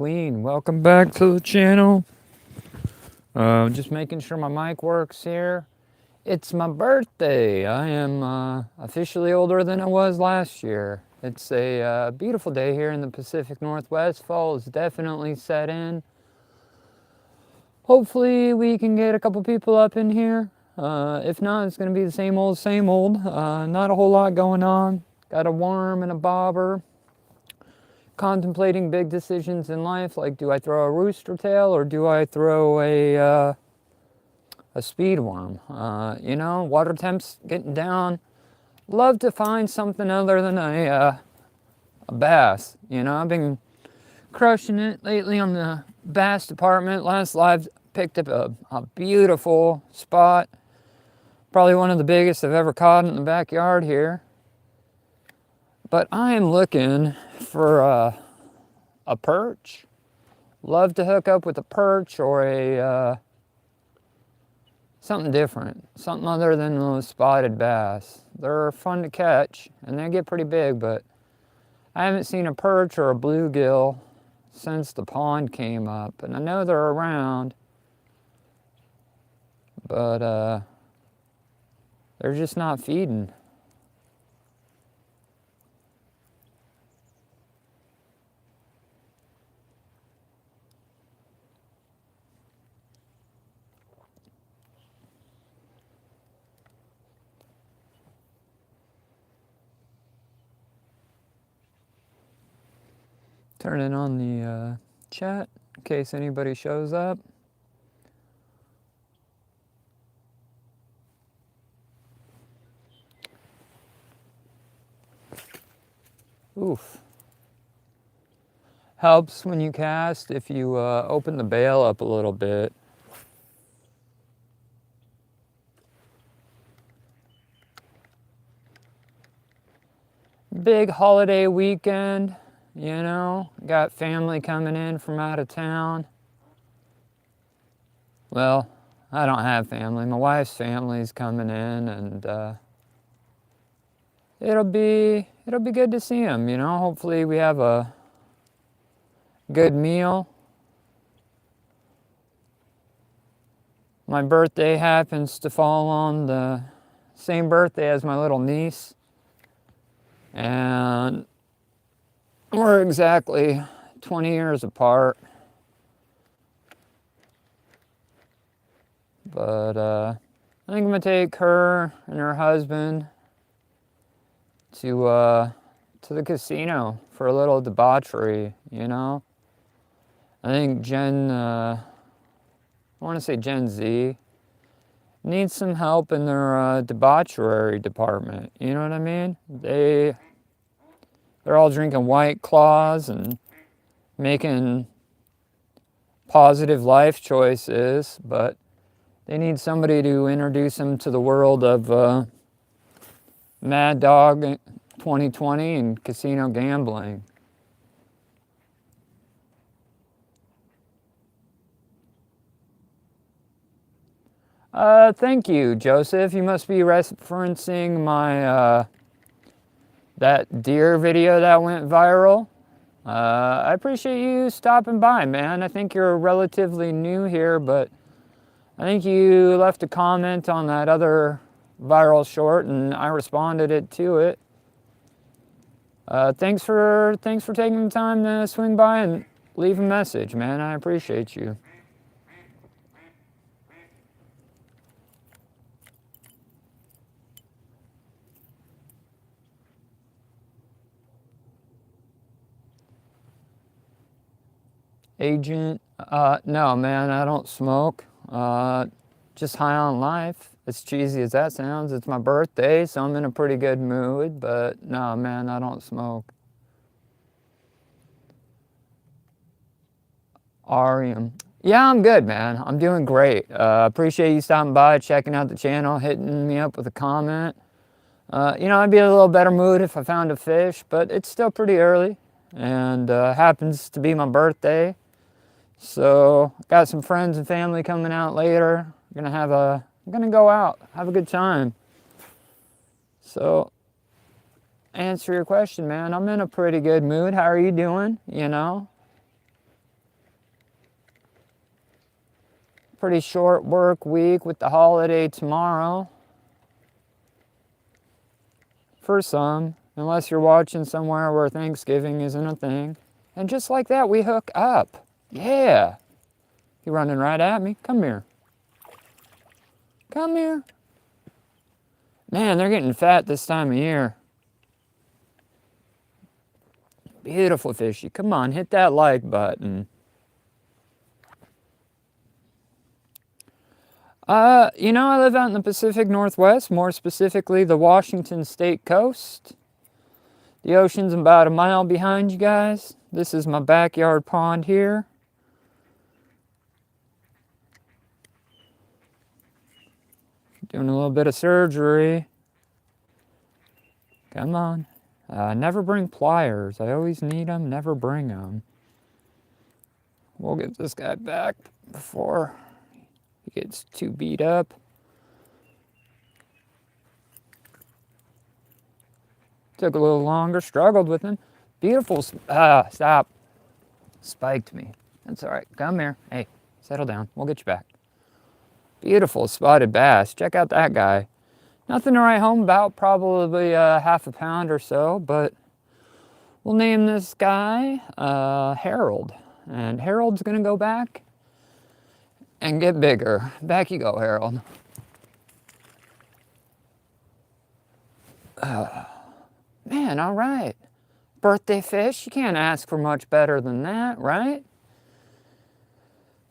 Queen, welcome back to the channel. Just making sure my mic works here. It's my birthday. I am officially older than I was last year. It's a beautiful day here in the Pacific Northwest. Fall is definitely set in. Hopefully we can get a couple people up in here. If not, it's going to be the same old, same old. Not a whole lot going on. Got a worm and a bobber. Contemplating big decisions in life, like do I throw a rooster tail or do I throw a speed worm? Water temps getting down. Love to find something other than a bass. I've been crushing it lately on the bass department. Last live picked up a beautiful spot. Probably one of the biggest I've ever caught in the backyard here. But I am looking for a perch. Love to hook up with a perch or a something different, something other than those spotted bass. They're fun to catch and they get pretty big, but I haven't seen a perch or a bluegill since the pond came up, and I know they're around, but they're just not feeding. Turning on the chat in case anybody shows up. Oof. Helps when you cast if you open the bail up a little bit. Big holiday weekend, got family coming in from out of town. Well, I don't have family. My wife's family's coming in, and it'll be good to see them. Hopefully we have a good meal. My birthday happens to fall on the same birthday as my little niece, and we're exactly 20 years apart. But I think I'm gonna take her and her husband to the casino for a little debauchery. I think I want to say Gen Z needs some help in their debauchery department. You know what I mean? They're all drinking White Claws and making positive life choices, but they need somebody to introduce them to the world of Mad Dog 2020 and casino gambling. Thank you, Joseph. You must be referencing my that deer video that went viral. I appreciate you stopping by, man. I think you're relatively new here, but I think you left a comment on that other viral short, and I responded to it. Thanks for taking the time to swing by and leave a message, man. I appreciate you. Agent, no, man, I don't smoke. Just high on life. As cheesy as that sounds, it's my birthday, so I'm in a pretty good mood, but no, man, I don't smoke. Arium. Yeah, I'm good, man. I'm doing great. Appreciate you stopping by, checking out the channel, hitting me up with a comment. I'd be in a little better mood if I found a fish, but it's still pretty early, and happens to be my birthday. So got some friends and family coming out later. I'm gonna go out, have a good time. So answer your question, man. I'm in a pretty good mood. How are you doing? Pretty short work week with the holiday tomorrow. For some, unless you're watching somewhere where Thanksgiving isn't a thing. And just like that, we hook up. Yeah. You running right at me? Come here. Come here. Man, they're getting fat this time of year. Beautiful fishy. Come on, hit that like button. You know, I live out in the Pacific Northwest, more specifically the Washington State coast. The ocean's about a mile behind you guys. This is my backyard pond here. Doing a little bit of surgery. Come on. Never bring pliers. I always need them, never bring them. We'll get this guy back before he gets too beat up. Took a little longer, struggled with him. Beautiful, stop. Spiked me. That's all right, come here. Hey, settle down, we'll get you back. Beautiful spotted bass, check out that guy. Nothing to write home about, probably half a pound or so, but we'll name this guy Harold. And Harold's gonna go back and get bigger. Back you go, Harold. Man, all right. Birthday fish, you can't ask for much better than that, right?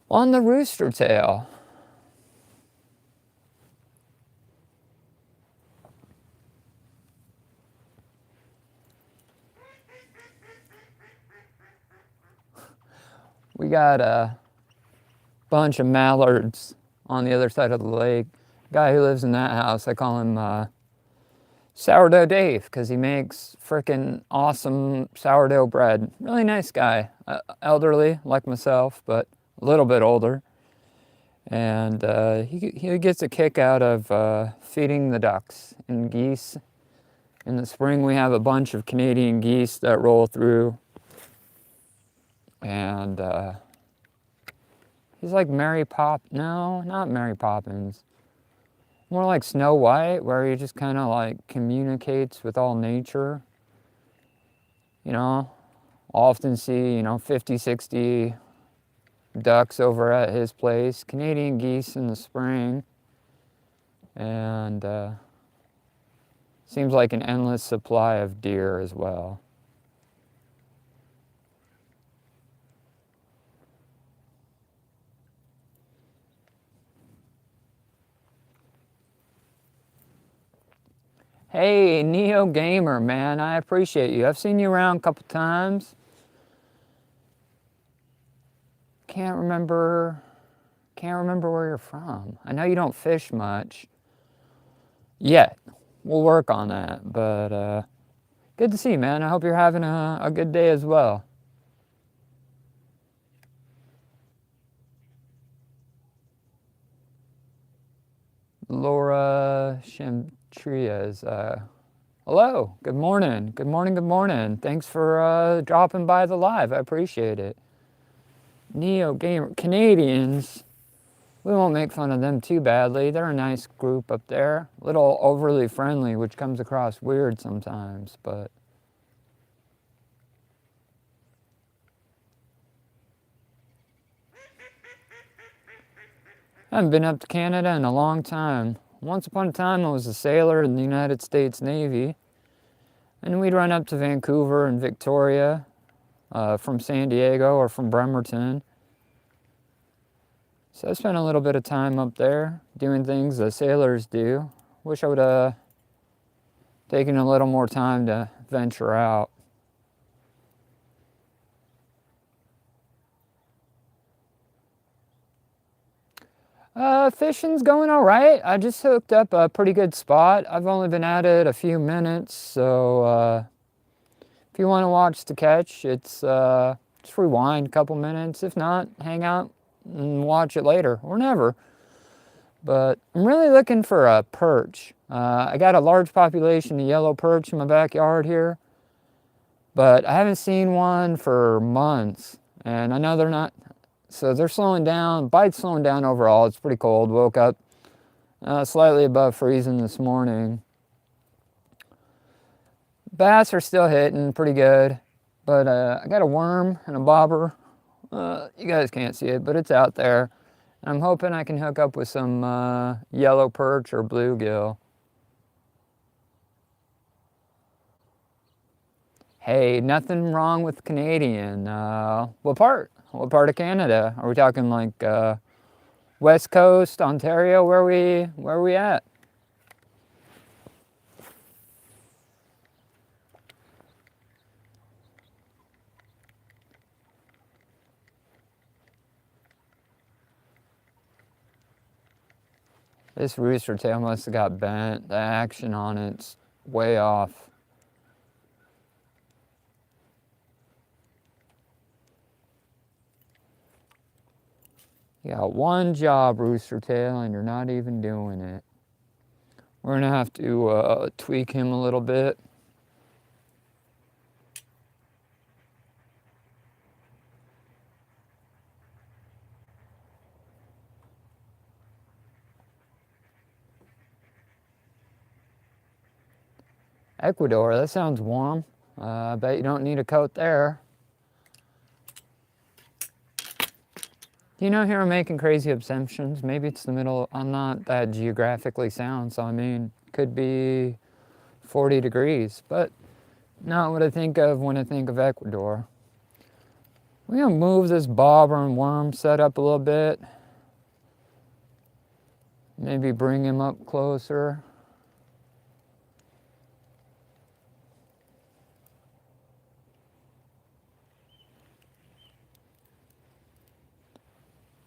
On the rooster tail. We got a bunch of mallards on the other side of the lake. Guy who lives in that house, I call him Sourdough Dave, because he makes frickin' awesome sourdough bread. Really nice guy, elderly like myself, but a little bit older. And he gets a kick out of feeding the ducks and geese. In the spring we have a bunch of Canadian geese that roll through. And he's like no, not Mary Poppins. More like Snow White, where he just kind of like communicates with all nature. You know, often see, 50, 60 ducks over at his place, Canadian geese in the spring, and seems like an endless supply of deer as well. Hey, Neo Gamer, man, I appreciate you. I've seen you around a couple times. Can't remember where you're from. I know you don't fish much yet. We'll work on that, but good to see you, man. I hope you're having a good day as well. Laura Trias. Hello, good morning. Good morning, good morning. Thanks for dropping by the live. I appreciate it. Neo Gamer Canadians, we won't make fun of them too badly. They're a nice group up there. A little overly friendly, which comes across weird sometimes, but I haven't been up to Canada in a long time. Once upon a time, I was a sailor in the United States Navy, and we'd run up to Vancouver and Victoria from San Diego or from Bremerton. So I spent a little bit of time up there doing things the sailors do. Wish I would have taken a little more time to venture out. Fishing's going all right. I just hooked up a pretty good spot. I've only been at it a few minutes, so if you want to watch the catch, it's just rewind a couple minutes. If not, hang out and watch it later or never. But I'm really looking for a perch. I got a large population of yellow perch in my backyard here, but I haven't seen one for months, and I know they're not So they're slowing down. Bite's slowing down overall. It's pretty cold. Woke up slightly above freezing this morning. Bass are still hitting pretty good. But I got a worm and a bobber. You guys can't see it, but it's out there. I'm hoping I can hook up with some yellow perch or bluegill. Hey, nothing wrong with Canadian. What part? What part of Canada? Are we talking like West Coast, Ontario? Where are we at? This rooster tail must have got bent. The action on it's way off. You got one job, rooster tail, and you're not even doing it. We're gonna have to tweak him a little bit. Ecuador, that sounds warm. I bet you don't need a coat there. You know, here I'm making crazy assumptions. Maybe it's the middle. I'm not that geographically sound, so I mean, could be 40 degrees, but not what I think of when I think of Ecuador. We're gonna move this bobber and worm setup a little bit. Maybe bring him up closer.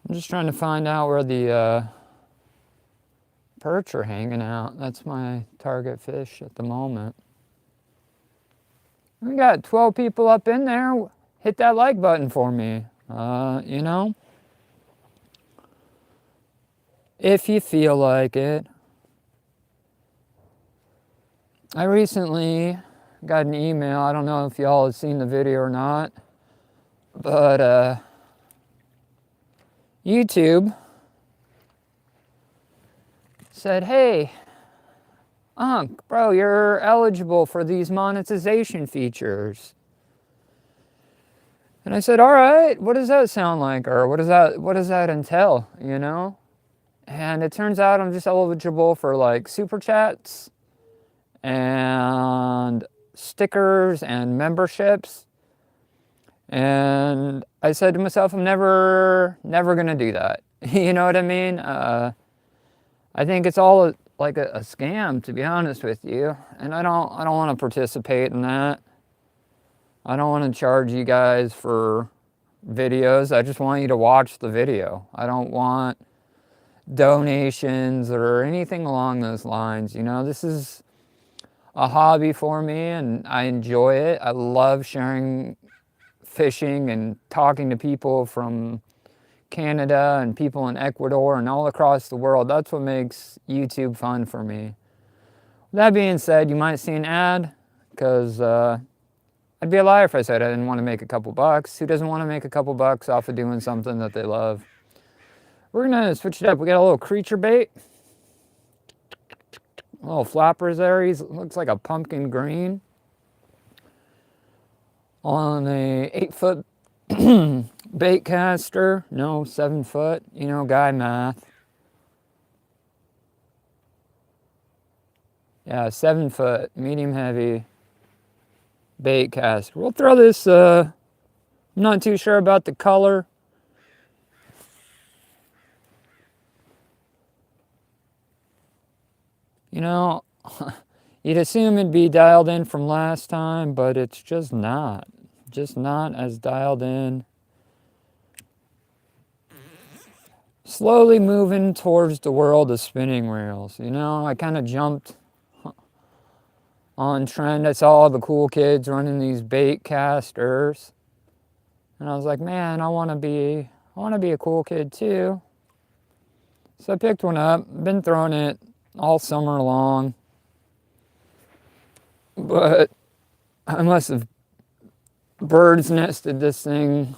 I'm just trying to find out where the perch are hanging out. That's my target fish at the moment. We got 12 people up in there. Hit that like button for me. You know, if you feel like it. I recently got an email. I don't know if y'all have seen the video or not, but YouTube said, hey, Unc, bro, you're eligible for these monetization features. And I said, all right, what does that sound like? Or what does that entail, you know? And it turns out I'm just eligible for like super chats and stickers and memberships. And I said to myself, I'm never gonna do that. You know what I mean? I think it's all like a scam, to be honest with you. And I don't want to participate in that. I don't want to charge you guys for videos. I just want you to watch the video. I don't want donations or anything along those lines. You know, this is a hobby for me and I enjoy it. I love sharing fishing and talking to people from Canada and people in Ecuador and all across the world. That's what makes YouTube fun for me. That being said, you might see an ad because I'd be a liar if I said I didn't want to make a couple bucks. Who doesn't want to make a couple bucks off of doing something that they love? We're gonna switch it up. We got a little creature bait. Little flappers there. He looks like a pumpkin green. On a 8-foot bait caster. No, 7-foot. You know, guy math. Yeah, 7-foot, medium heavy bait caster. We'll throw this, I'm not too sure about the color. You know, you'd assume it'd be dialed in from last time, but it's just not. Just not as dialed in. Slowly moving towards the world of spinning reels. You know, I kind of jumped on trend. I saw all the cool kids running these bait casters. And I was like, man, I want to be a cool kid too. So I picked one up. Been throwing it all summer long. But I must have bird's nested this thing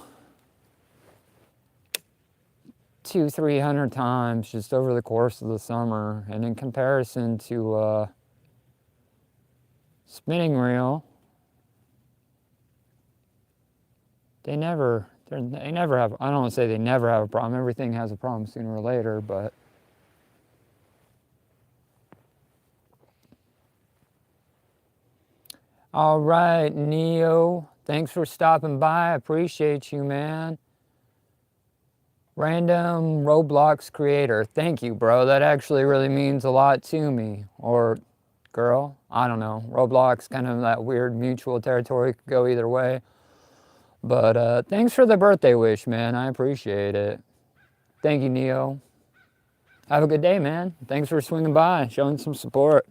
200-300 times just over the course of the summer. And in comparison to spinning reel, they never have, I don't want to say they never have a problem. Everything has a problem sooner or later, but all right, Neo, thanks for stopping by. I appreciate you, man. Random Roblox creator, thank you, bro. That actually really means a lot to me. Or girl, I don't know. Roblox, kind of that weird mutual territory, could go either way. But thanks for the birthday wish, man. I appreciate it. Thank you, Neo. Have a good day, man. Thanks for swinging by, showing some support.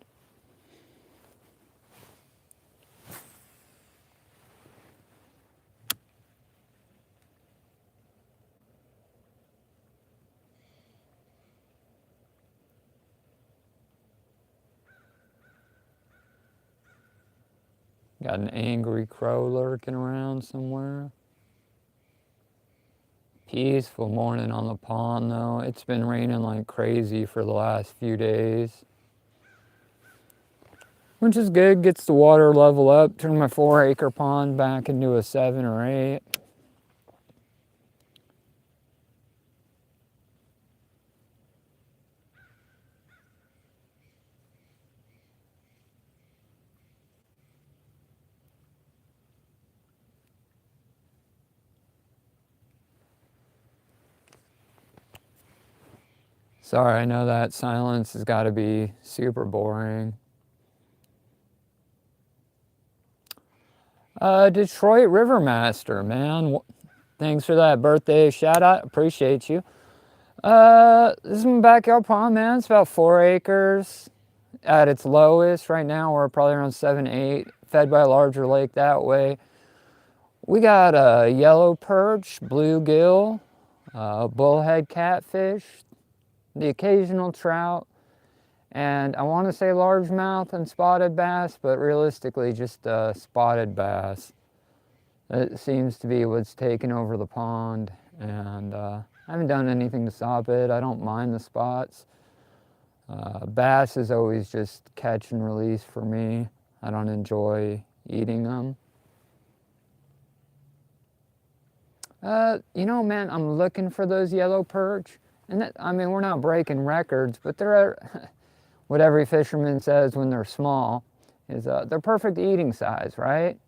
Got an angry crow lurking around somewhere. Peaceful morning on the pond, though. It's been raining like crazy for the last few days, which is good. Gets the water level up. Turn my 4-acre pond back into a 7 or 8. Sorry, I know that silence has got to be super boring. Detroit Rivermaster, man. Thanks for that birthday shout out. Appreciate you. This is my backyard pond, man. It's about 4 acres. At its lowest right now, we're probably around 7, 8, fed by a larger lake that way. We got a yellow perch, bluegill, bullhead catfish, the occasional trout, and I want to say largemouth and spotted bass, but realistically just spotted bass. It seems to be what's taken over the pond, and I haven't done anything to stop it. I don't mind the spots. Bass is always just catch and release for me. I don't enjoy eating them. You know, man, I'm looking for those yellow perch. And that, I mean, we're not breaking records, but they're what every fisherman says when they're small is they're perfect eating size, right?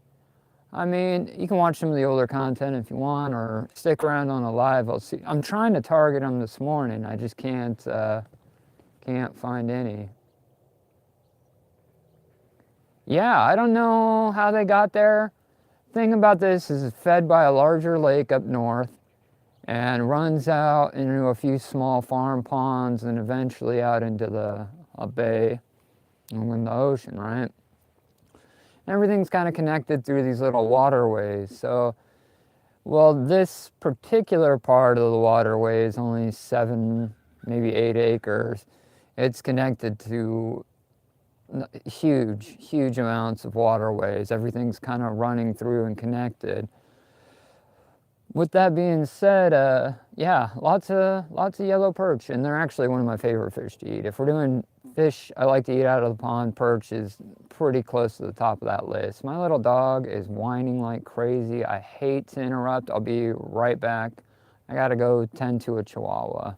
I mean, you can watch some of the older content if you want, or stick around on a live. I'll see. I'm trying to target them this morning. I just can't find any. Yeah, I don't know how they got there. Thing about this is it's fed by a larger lake up north and runs out into a few small farm ponds and eventually out into a bay and in the ocean, right? Everything's kind of connected through these little waterways. So, well, this particular part of the waterway is only 7, maybe 8 acres. It's connected to huge amounts of waterways. Everything's kind of running through and connected. With that being said, yeah, lots of yellow perch, and they're actually one of my favorite fish to eat. If we're doing fish I like to eat out of the pond, perch is pretty close to the top of that list. My little dog is whining like crazy. I hate to interrupt. I'll be right back. I gotta go tend to a chihuahua.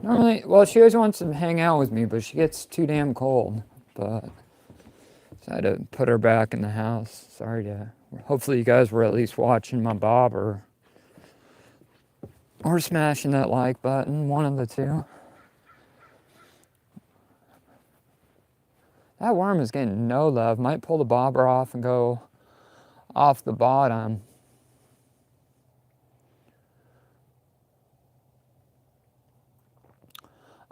Normally, well, she always wants to hang out with me, but she gets too damn cold. But so I had to put her back in the house. Sorry to. Hopefully, you guys were at least watching my bobber or smashing that like button. One of the two. That worm is getting no love. Might pull the bobber off and go off the bottom.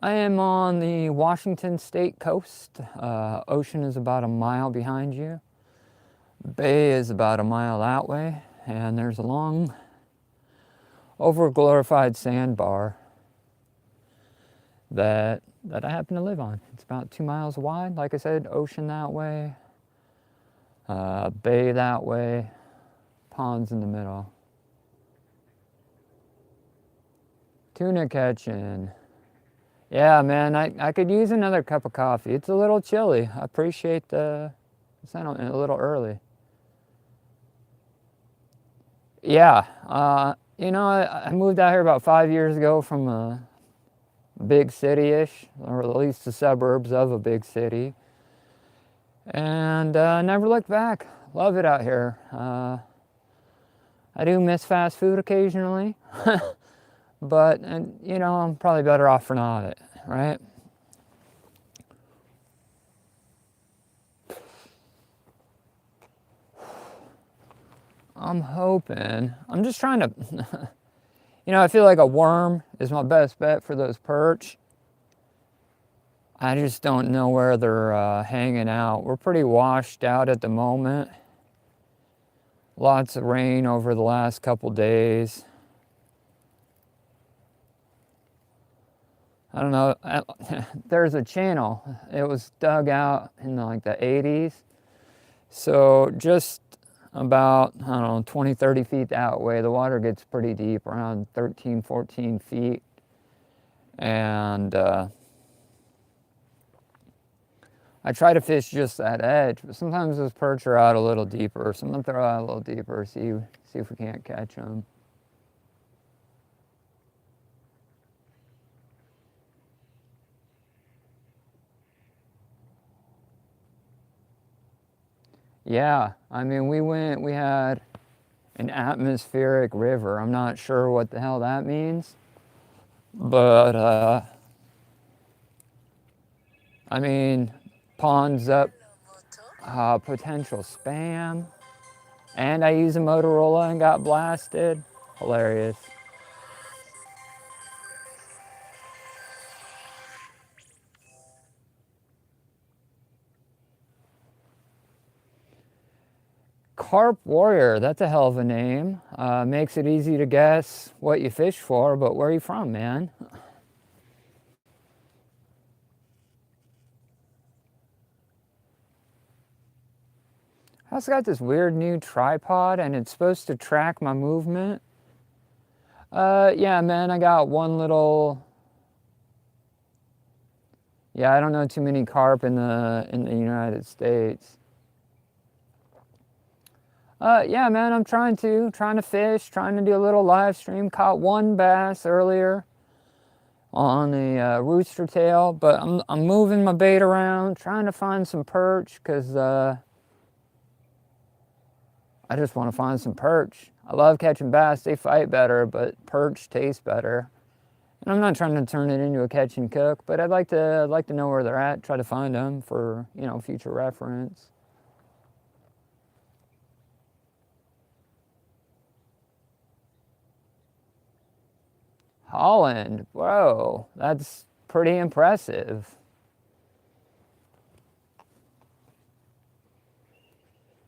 I am on the Washington State coast. Ocean is about a mile behind you. Bay is about a mile that way. And there's a long, over-glorified sandbar that I happen to live on. It's about 2 miles wide. Like I said, ocean that way, bay that way, ponds in the middle. Tuna catching. Yeah, man, I could use another cup of coffee. It's a little chilly. I appreciate the sentiment, a little early. Yeah, you know, I moved out here about 5 years ago from a big city-ish, or at least the suburbs of a big city. And never looked back. Love it out here. I do miss fast food occasionally, but you know, I'm probably better off for not, right? I'm hoping. I'm just trying to, you know, I feel like a worm is my best bet for those perch. I just don't know where they're hanging out. We're pretty washed out at the moment. Lots of rain over the last couple days. I don't know. There's a channel. It was dug out in like the 80s. So just about, I don't know, 20, 30 feet that way, the water gets pretty deep, around 13, 14 feet. And I try to fish just that edge, but sometimes those perch are out a little deeper. Sometimes they're out a little deeper, see if we can't catch them. Yeah, I mean, we had an atmospheric river. I'm not sure what the hell that means, but I mean, ponds up, potential spam, and I used a Motorola and got blasted. Hilarious. Carp Warrior, that's a hell of a name. Makes it easy to guess what you fish for, but where are you from, man? I also got this weird new tripod and it's supposed to track my movement. Yeah, man, I got one little. Yeah, I don't know too many carp in the United States. Yeah, man, I'm trying to fish, trying to do a little live stream. Caught one bass earlier on a rooster tail, but I'm moving my bait around, trying to find some perch because I just want to find some perch. I love catching bass; they fight better, but perch taste better. And I'm not trying to turn it into a catch and cook, but I'd like to know where they're at, try to find them for, you know, future reference. Holland, whoa, that's pretty impressive.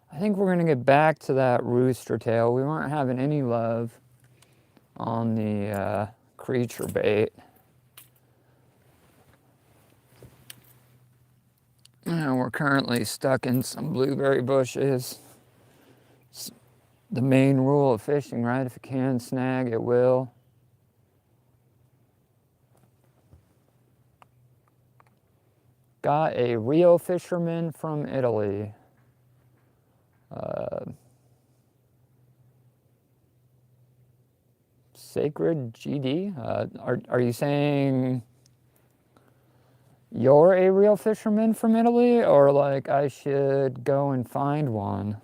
I think we're gonna get back to that rooster tail. We weren't having any love on the creature bait. And we're currently stuck in some blueberry bushes. It's the main rule of fishing, right? If it can snag, it will. Got a Rio fisherman from Italy. Sacred GD? Are you saying you're a real fisherman from Italy, or like I should go and find one?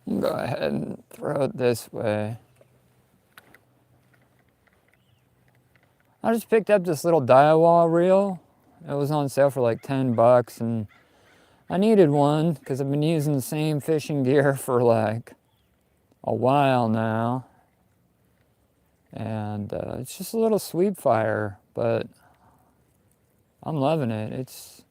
Go ahead and throw it this way. I just picked up this little Daiwa reel. It was on sale for like $10, and I needed one because I've been using the same fishing gear for like a while now. And it's just a little sweep fire, but I'm loving it. It's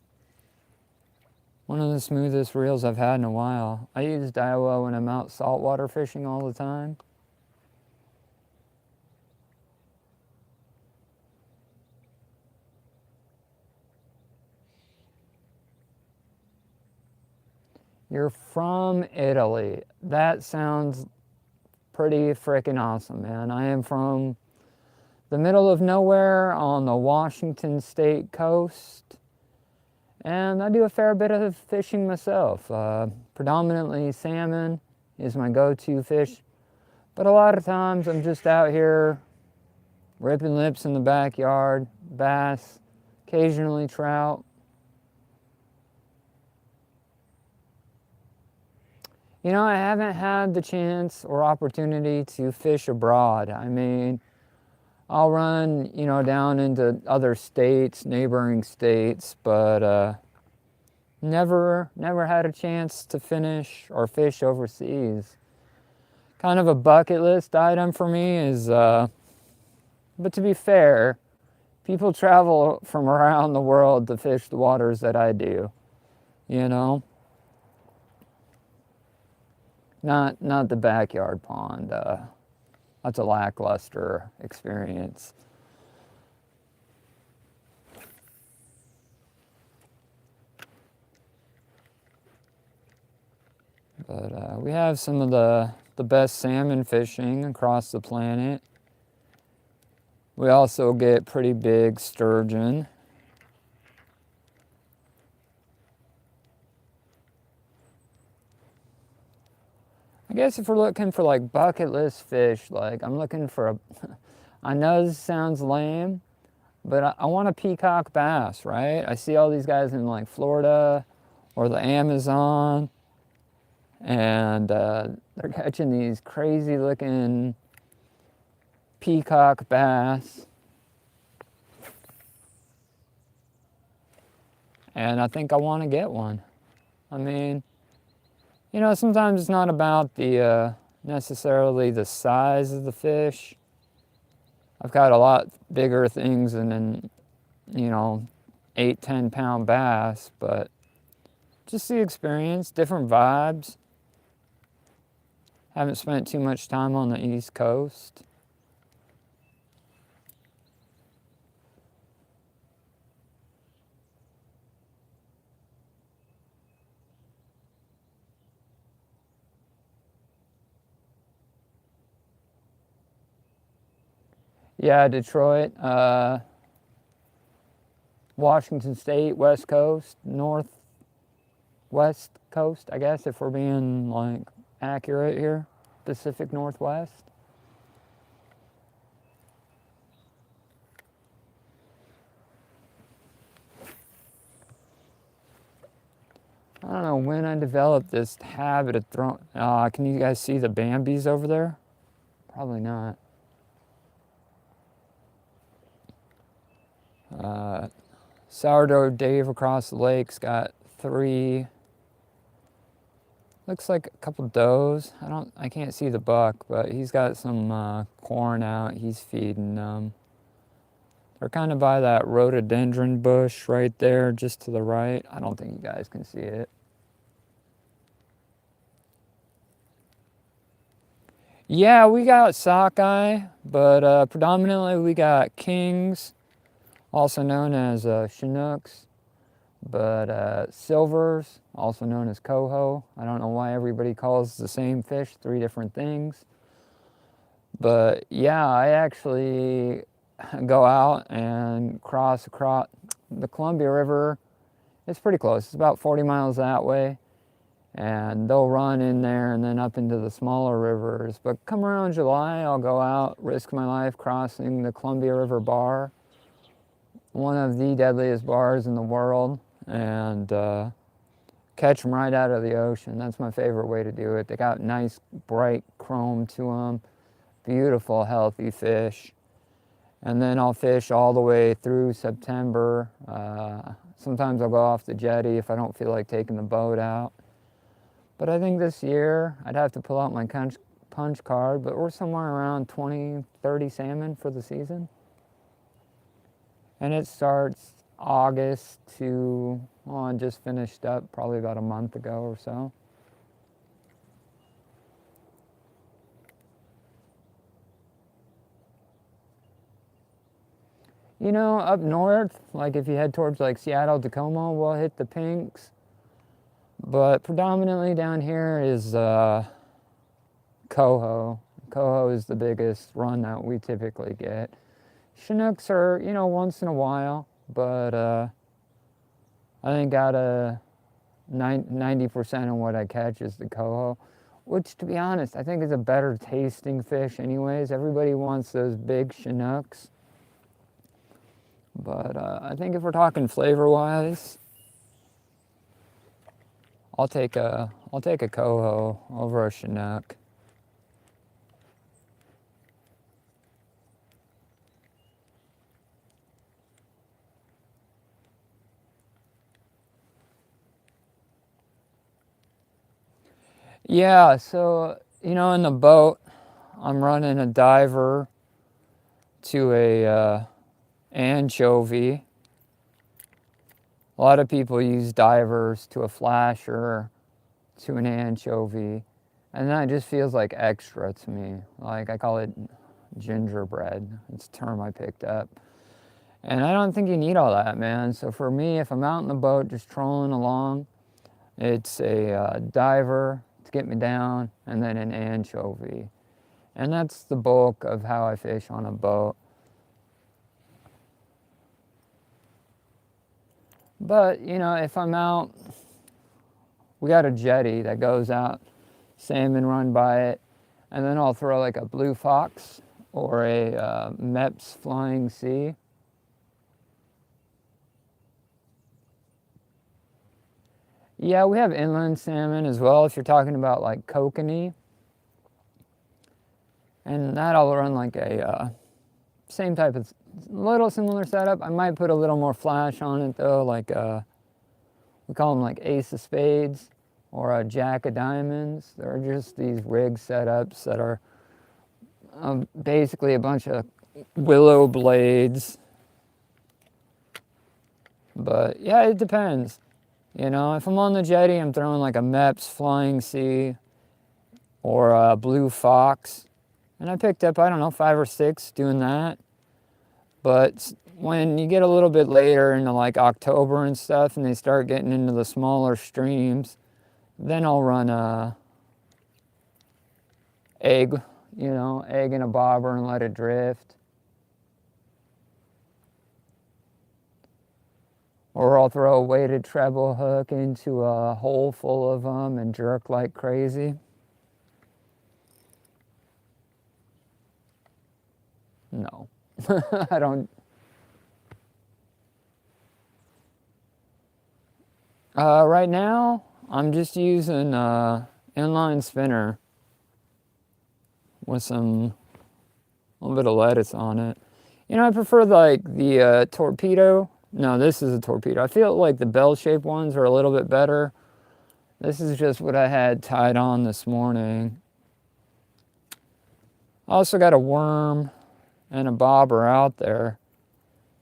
one of the smoothest reels I've had in a while. I use Daiwa when I'm out saltwater fishing all the time. You're from Italy. That sounds pretty freaking awesome, man. I am from the middle of nowhere on the Washington State coast, and I do a fair bit of fishing myself. Predominantly salmon is my go-to fish, but a lot of times I'm just out here ripping lips in the backyard, bass, occasionally trout. You know, I haven't had the chance or opportunity to fish abroad. I mean, I'll run, you know, down into other states, neighboring states, but never had a chance to finish or fish overseas. Kind of a bucket list item for me is, but to be fair, people travel from around the world to fish the waters that I do, you know? Not the backyard pond. That's a lackluster experience. But we have some of the best salmon fishing across the planet. We also get pretty big sturgeon. I guess if we're looking for like bucket list fish, like I'm looking for a, I know this sounds lame, but I want a peacock bass, right? I see all these guys in like Florida or the Amazon, and they're catching these crazy looking peacock bass. And I think I want to get one. I mean, you know, sometimes it's not about the necessarily the size of the fish. I've got a lot bigger things than an, you know, 8-10 pound bass, but just the experience, different vibes. Haven't spent too much time on the East Coast. Yeah, Detroit, Washington State, West Coast, Northwest Coast, I guess, if we're being like accurate here. Pacific Northwest. I don't know when I developed this habit of throwing. Can you guys see the Bambis over there? Probably not. Sourdough Dave across the lake's got 3. Looks like a couple does. I can't see the buck, but he's got some corn out. He's feeding them. They're kind of by that rhododendron bush right there, just to the right. I don't think you guys can see it. Yeah, we got sockeye, but predominantly we got kings, also known as Chinooks, but silvers, also known as coho. I don't know why everybody calls the same fish 3 different things. But yeah, I actually go out and cross across the Columbia River. It's pretty close. It's about 40 miles that way. And they'll run in there and then up into the smaller rivers. But come around July, I'll go out, risk my life crossing the Columbia River Bar, one of the deadliest bars in the world, and catch them right out of the ocean. That's my favorite way to do it. They got nice, bright chrome to them, beautiful, healthy fish. And then I'll fish all the way through September, Sometimes I'll go off the jetty if I don't feel like taking the boat out. But I think this year I'd have to pull out my punch card, but we're somewhere around 20, 30 salmon for the season. And it starts August to, well, I just finished up probably about a month ago or so. You know, up north, like if you head towards like Seattle, Tacoma, we'll hit the pinks. But predominantly down here is coho. Coho is the biggest run that we typically get. Chinooks are, you know, once in a while, but I think out of 90% of what I catch is the coho, which to be honest, I think is a better tasting fish anyways. Everybody wants those big Chinooks. But I think if we're talking flavor-wise, I'll take a coho over a Chinook. Yeah, so you know, in the boat, I'm running a diver to a anchovy. A lot of people use divers to a flasher, to an anchovy, and that just feels like extra to me. Like I call it gingerbread. It's a term I picked up. And I don't think you need all that, man. So for me, if I'm out in the boat just trolling along, it's a diver to get me down, and then an anchovy. And that's the bulk of how I fish on a boat. But, you know, if I'm out, we got a jetty that goes out, salmon run by it, and then I'll throw like a blue fox or a Mepps Flying Sea. Yeah, we have inland salmon as well if you're talking about like kokanee. And that I'll run like a same type of, little similar setup. I might put a little more flash on it though, like we call them like ace of spades or a jack of diamonds. They're just these rig setups that are basically a bunch of willow blades. But yeah, it depends. You know, if I'm on the jetty, I'm throwing like a Mepps Flying Sea or a blue fox. And I picked up, I don't know, 5 or 6 doing that. But when you get a little bit later into like October and stuff, and they start getting into the smaller streams, then I'll run a egg, you know, egg in a bobber and let it drift. Or I'll throw a weighted treble hook into a hole full of them and jerk like crazy. No, I don't. Right now, I'm just using inline spinner with some, a little bit of lettuce on it. You know, I prefer like the torpedo. No, this is a torpedo. I feel like the bell-shaped ones are a little bit better. This is just what I had tied on this morning. I also got a worm and a bobber out there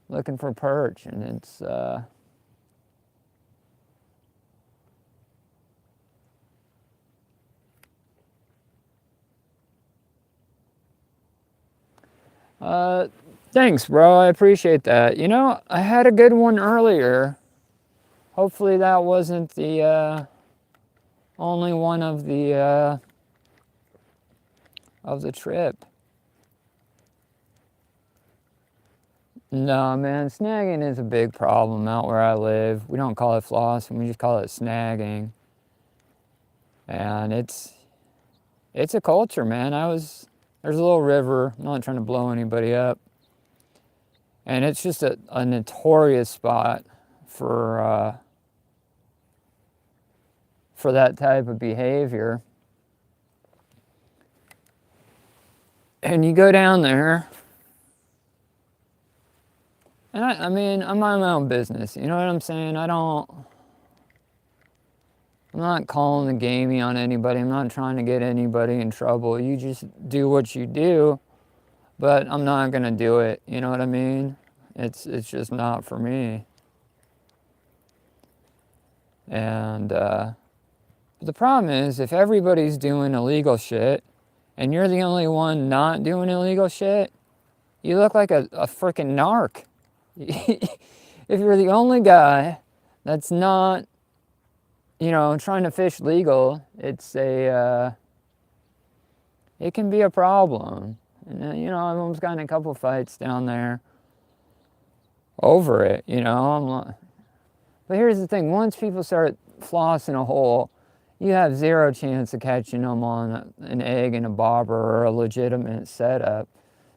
looking for perch, and it's thanks, bro. I appreciate that. You know, I had a good one earlier. Hopefully that wasn't the only one of the trip. No, man, snagging is a big problem out where I live. We don't call it flossing, we just call it snagging. And it's a culture, man. There's a little river. I'm not trying to blow anybody up. And it's just a notorious spot for that type of behavior. And you go down there, And I mean, I'm on my own business. You know what I'm saying? I'm not calling the gamey on anybody. I'm not trying to get anybody in trouble. You just do what you do, but I'm not gonna do it. You know what I mean? It's just not for me. And the problem is, if everybody's doing illegal shit, and you're the only one not doing illegal shit, you look like a freaking narc. If you're the only guy that's not, trying to fish legal, it can be a problem. And I've almost gotten a couple fights down there over it. But here's the thing: once people start flossing a hole, you have zero chance of catching them on an egg and a bobber or a legitimate setup.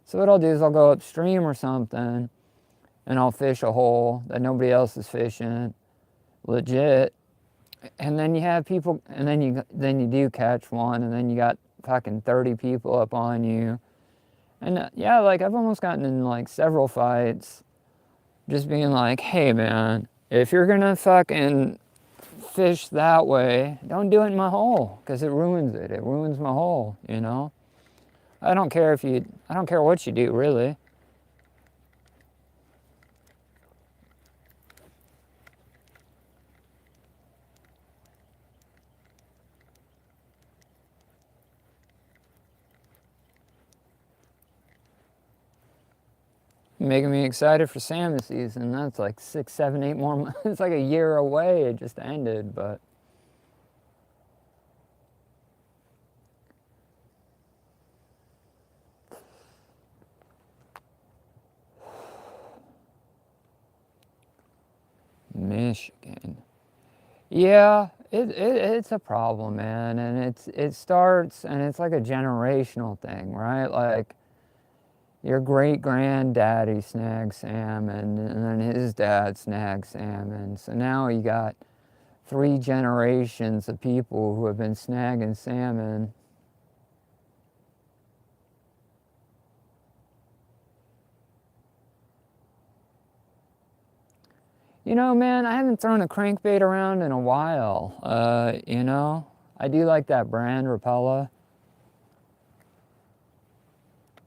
So what I'll do is I'll go upstream or something, and I'll fish a hole that nobody else is fishing, legit. And then you have people, and then you do catch one, and then you got fucking 30 people up on you. And yeah, like I've almost gotten in like several fights, just being like, hey man, if you're gonna fucking fish that way, don't do it in my hole, because it ruins it. It ruins my hole, I don't care what you do, really. Making me excited for salmon season. That's like 6, 7, 8 more months. It's like a year away. It just ended, but Michigan. Yeah, it's a problem, man, and it starts, and it's like a generational thing, right? Like your great granddaddy snagged salmon, and then his dad snagged salmon. So now you got 3 generations of people who have been snagging salmon. Man, I haven't thrown a crankbait around in a while. I do like that brand, Rapala.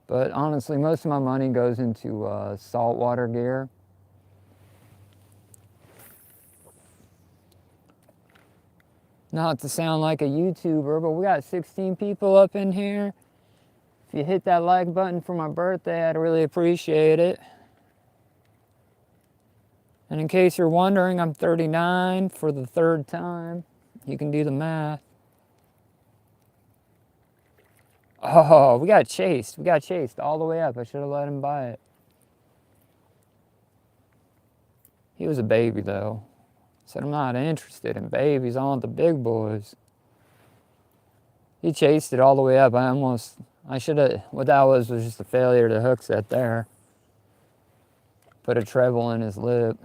But honestly, most of my money goes into saltwater gear. Not to sound like a YouTuber, but we got 16 people up in here. If you hit that like button for my birthday, I'd really appreciate it. And in case you're wondering, I'm 39 for the 3rd time. You can do the math. Oh, we got chased. We got chased all the way up. I should have let him buy it. He was a baby, though. Said, I'm not interested in babies. I want the big boys. He chased it all the way up. I should have, what that was just a failure to hook set there. Put a treble in his lip.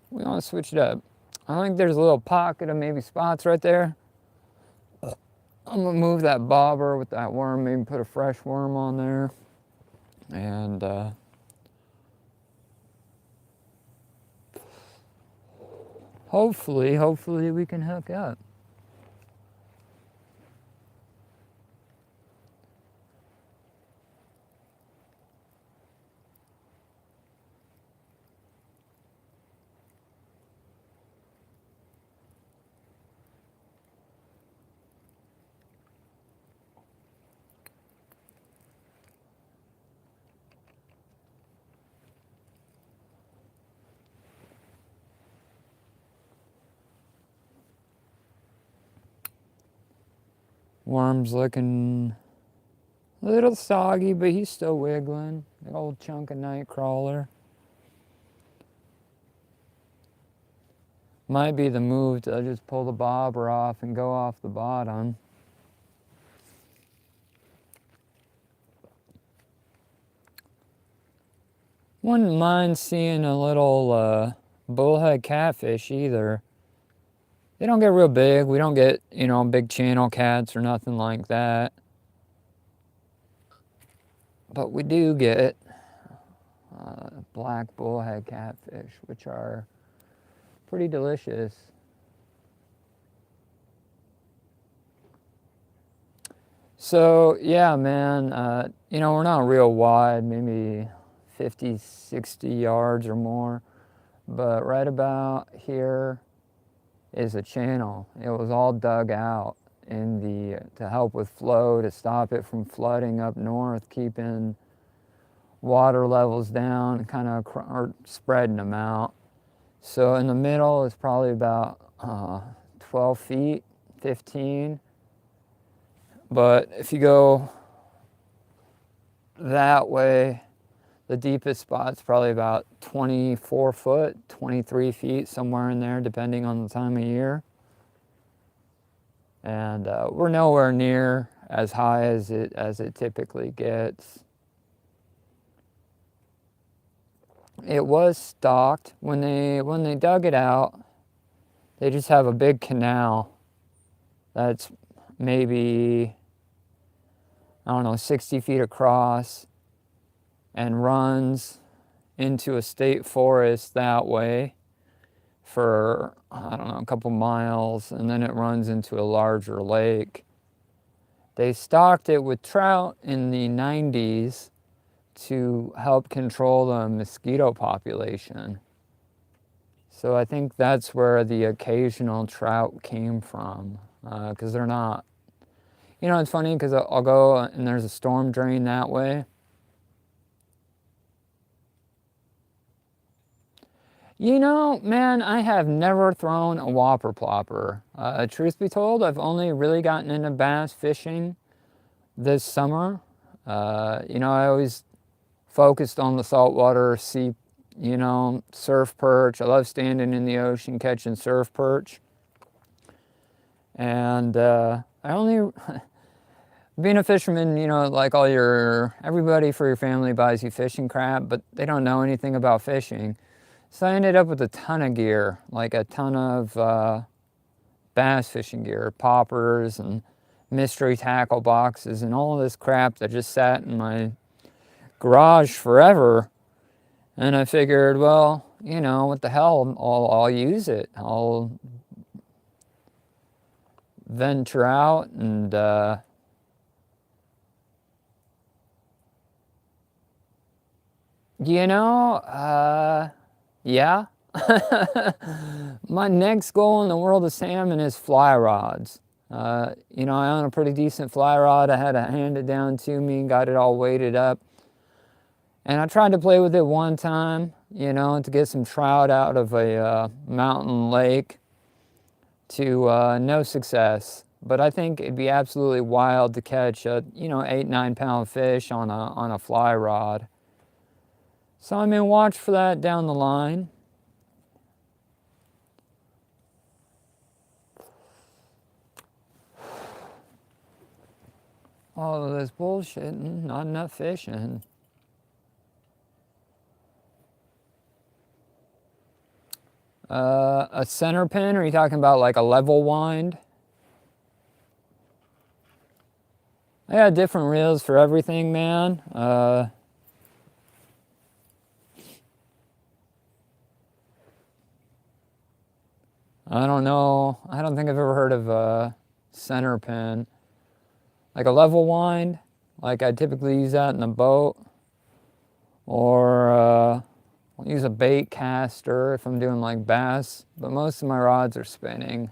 We want to switch it up. I think there's a little pocket of maybe spots right there. I'm gonna move that bobber with that worm, maybe put a fresh worm on there. And hopefully we can hook up. Worm's looking a little soggy, but he's still wiggling. An old chunk of night crawler. Might be the move to just pull the bobber off and go off the bottom. Wouldn't mind seeing a little bullhead catfish either. They don't get real big. We don't get, big channel cats or nothing like that. But we do get black bullhead catfish, which are pretty delicious. So, yeah, man, we're not real wide, maybe 50, 60 yards or more. But right about here is a channel. It was all dug out to help with flow, to stop it from flooding up north, keeping water levels down, kind of or spreading them out. So in the middle is probably about 12 feet, 15. But if you go that way, the deepest spot's probably about 24 foot, 23 feet, somewhere in there, depending on the time of year. And we're nowhere near as high as it typically gets. It was stocked. When they dug it out, they just have a big canal that's maybe, 60 feet across and runs into a state forest that way for, a couple miles, and then it runs into a larger lake. They stocked it with trout in the 90s to help control the mosquito population. So I think that's where the occasional trout came from, because they're not, it's funny because I'll go and there's a storm drain that way. Man, I have never thrown a whopper plopper. Truth be told, I've only really gotten into bass fishing this summer. I always focused on the saltwater sea, surf perch. I love standing in the ocean catching surf perch. And I only, being a fisherman, like everybody for your family buys you fishing crap, but they don't know anything about fishing. So I ended up with a ton of gear, like a ton of bass fishing gear, poppers and mystery tackle boxes and all this crap that just sat in my garage forever. And I figured, well, what the hell, I'll use it. I'll venture out and yeah. My next goal in the world of salmon is fly rods. I own a pretty decent fly rod. I had it handed down to me, got it all weighted up. And I tried to play with it one time, to get some trout out of a mountain lake, to no success. But I think it'd be absolutely wild to catch a, 8-9 pound fish on a fly rod. So I'm in watch for that down the line. All of this bullshitting, not enough fishing. A center pin, or are you talking about like a level wind? I got different reels for everything, man. I don't know. I don't think I've ever heard of a center pin. Like a level wind, like I typically use that in a boat. Or I'll use a bait caster if I'm doing like bass. But most of my rods are spinning.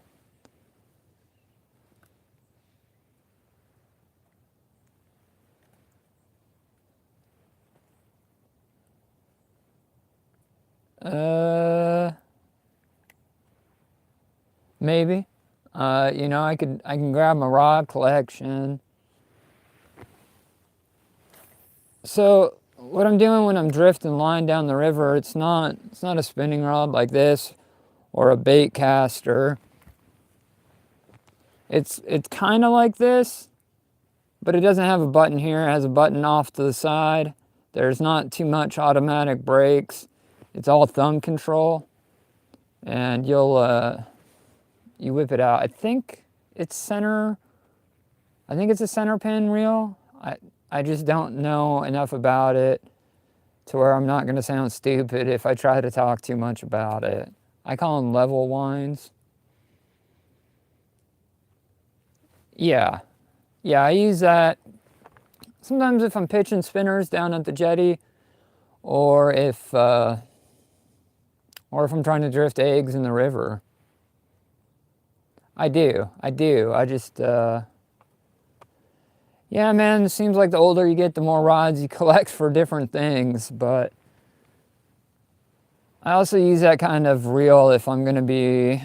Maybe. I can grab my rod collection. So what I'm doing when I'm drifting line down the river, it's not a spinning rod like this or a bait caster. It's kind of like this, but it doesn't have a button here. It has a button off to the side, There's not too much automatic brakes. It's all thumb control, and you whip it out. I think it's a center pin reel. I just don't know enough about it to where I'm not going to sound stupid if I try to talk too much about it. I call them level winds. Yeah, I use that sometimes if I'm pitching spinners down at the jetty, or if I'm trying to drift eggs in the river. I do. I just, yeah, man, it seems like the older you get, the more rods you collect for different things, but I also use that kind of reel if I'm going to be,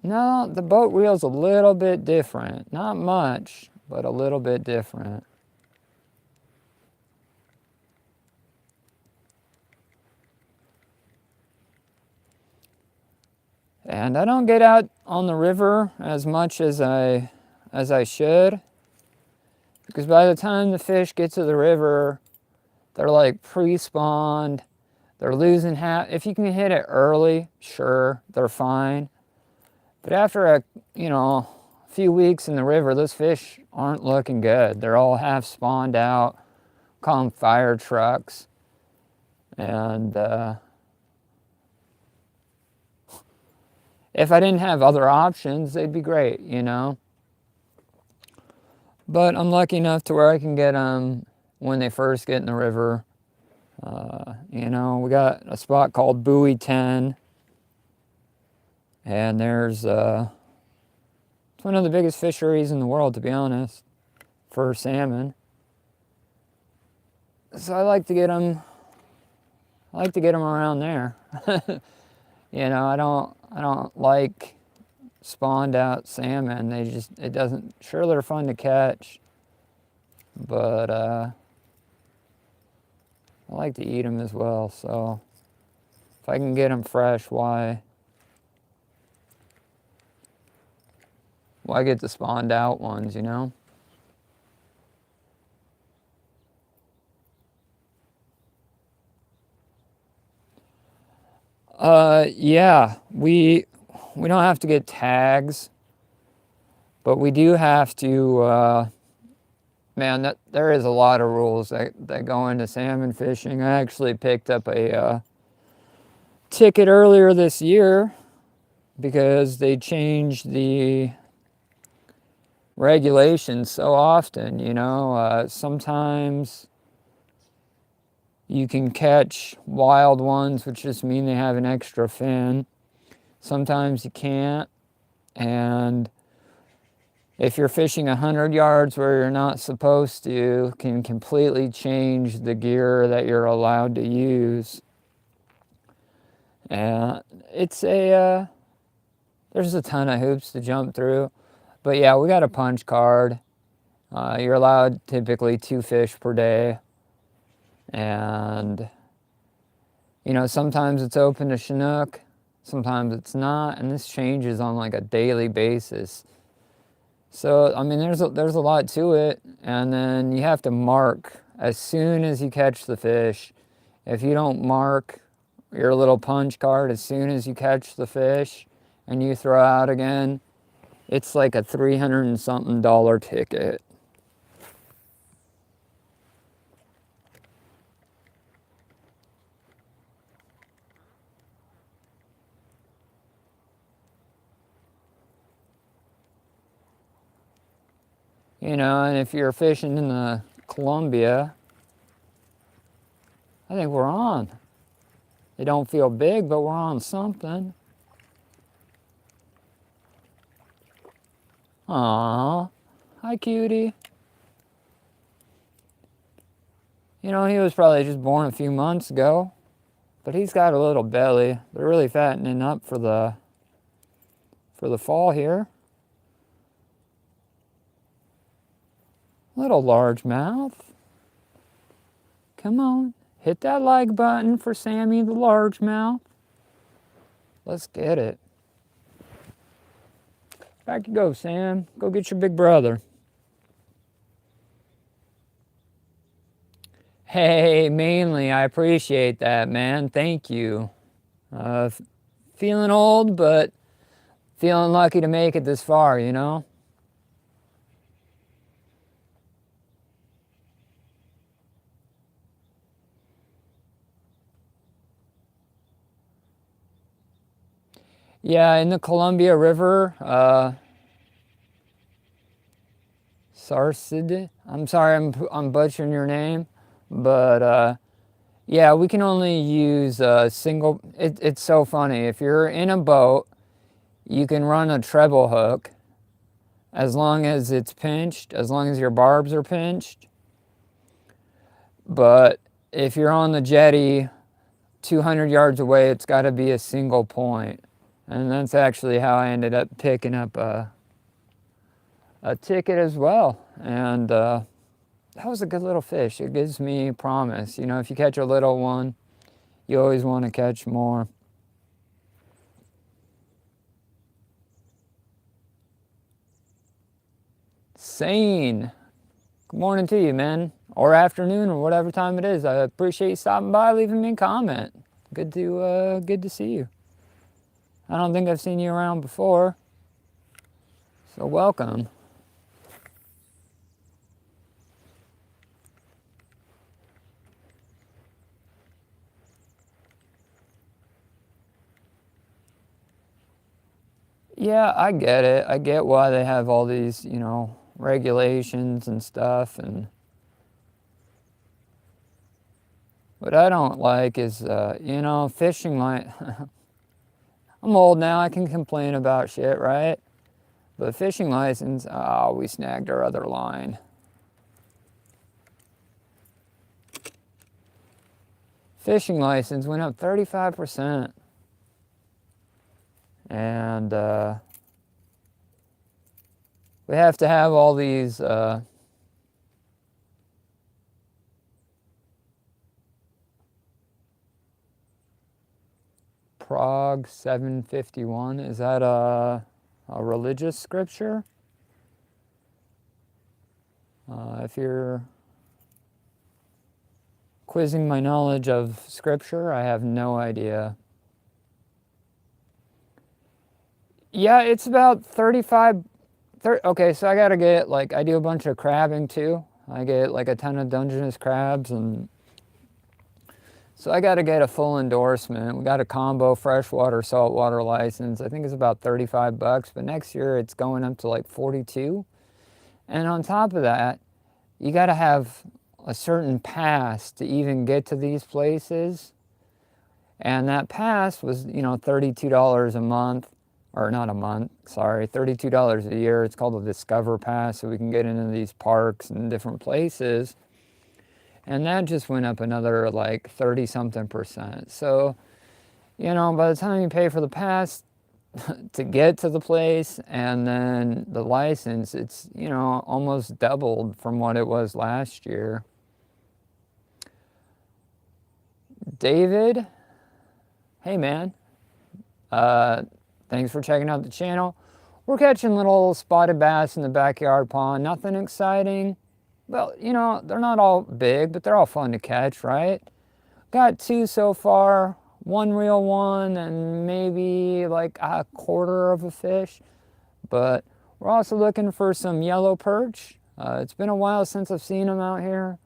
no, the boat reel's a little bit different. Not much, but a little bit different. And I don't get out on the river as much as I should, because by the time the fish get to the river, they're like pre-spawned. They're losing half. If you can hit it early, sure, they're fine. But after a few weeks in the river, those fish aren't looking good. They're all half spawned out. Call them fire trucks. And if I didn't have other options, they'd be great, But I'm lucky enough to where I can get them when they first get in the river. We got a spot called Buoy 10. And it's one of the biggest fisheries in the world, to be honest, for salmon. So I like to get them around there. I don't like spawned out salmon. Sure, they're fun to catch, but I like to eat them as well. So if I can get them fresh, why get the spawned out ones, Yeah, we don't have to get tags, but we do have to, man, there is a lot of rules that go into salmon fishing. I actually picked up a ticket earlier this year because they changed the regulations so often, sometimes you can catch wild ones, which just mean they have an extra fin. Sometimes you can't, and if you're fishing 100 yards where you're not supposed to, can completely change the gear that you're allowed to use. And there's a ton of hoops to jump through. But yeah, we got a punch card. You're allowed typically 2 fish per day. And, sometimes it's open to Chinook, sometimes it's not, and this changes on like a daily basis. So, I mean, there's a lot to it, and then you have to mark as soon as you catch the fish. If you don't mark your little punch card as soon as you catch the fish and you throw out again, it's like a $300 and something ticket. And if you're fishing in the Columbia, I think we're on. They don't feel big, but we're on something. Aww. Hi, cutie. He was probably just born a few months ago, but he's got a little belly. They're really fattening up for the fall here. Little largemouth. Come on. Hit that like button for Sammy the largemouth. Let's get it. Back you go, Sam. Go get your big brother. Hey, mainly, I appreciate that, man. Thank you. Uh, Feeling old, but feeling lucky to make it this far, you know? Yeah, in the Columbia River, Sarsid. I'm sorry, I'm butchering your name, but yeah, we can only use a single. It's so funny. If you're in a boat, you can run a treble hook as long as it's pinched, as long as your barbs are pinched. But if you're on the jetty 200 yards away, it's got to be a single point. And that's actually how I ended up picking up a ticket as well. And that was a good little fish. It gives me promise. You know, if you catch a little one, you always want to catch more. Sane. Good morning to you, man. Or afternoon, or whatever time it is. I appreciate you stopping by, leaving me a comment. Good to see you. I don't think I've seen you around before, so welcome. Yeah, I get it. I get why they have all these, you know, regulations and stuff. And what I don't like is, you know, fishing like. I'm old now. I can complain about shit, right? But fishing license, oh, we snagged our other line. Fishing license went up 35%. And we have to have all these Prague 751. Is that a religious scripture? If you're quizzing my knowledge of scripture, I have no idea. Yeah, it's about 35. Okay, so I gotta get, like, I do a bunch of crabbing too. I get like a ton of Dungeness crabs, and so I gotta get a full endorsement. We got a combo freshwater, saltwater license. I think it's about 35 bucks, but next year it's going up to like 42. And on top of that, you gotta have a certain pass to even get to these places. And that pass was, you know, $32 a month, or not a month, sorry, $32 a year. It's called the Discover Pass, so we can get into these parks and different places. And that just went up another like 30 something percent. So, you know, by the time you pay for the pass to get to the place and then the license, it's, you know, almost doubled from what it was last year. David, hey man, thanks for checking out the channel. We're catching little spotted bass in the backyard pond. Nothing exciting. Well, you know, they're not all big, but they're all fun to catch, right? Got two so far, one real one and maybe like a quarter of a fish. But we're also looking for some yellow perch. It's been a while since I've seen them out here.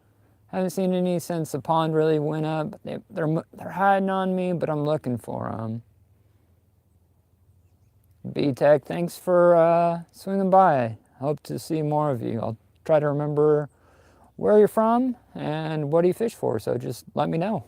Haven't seen any since the pond really went up. They're hiding on me, but I'm looking for them. B-Tech, thanks for swinging by. Hope to see more of you. I'll try to remember where you're from and what do you fish for, so just let me know.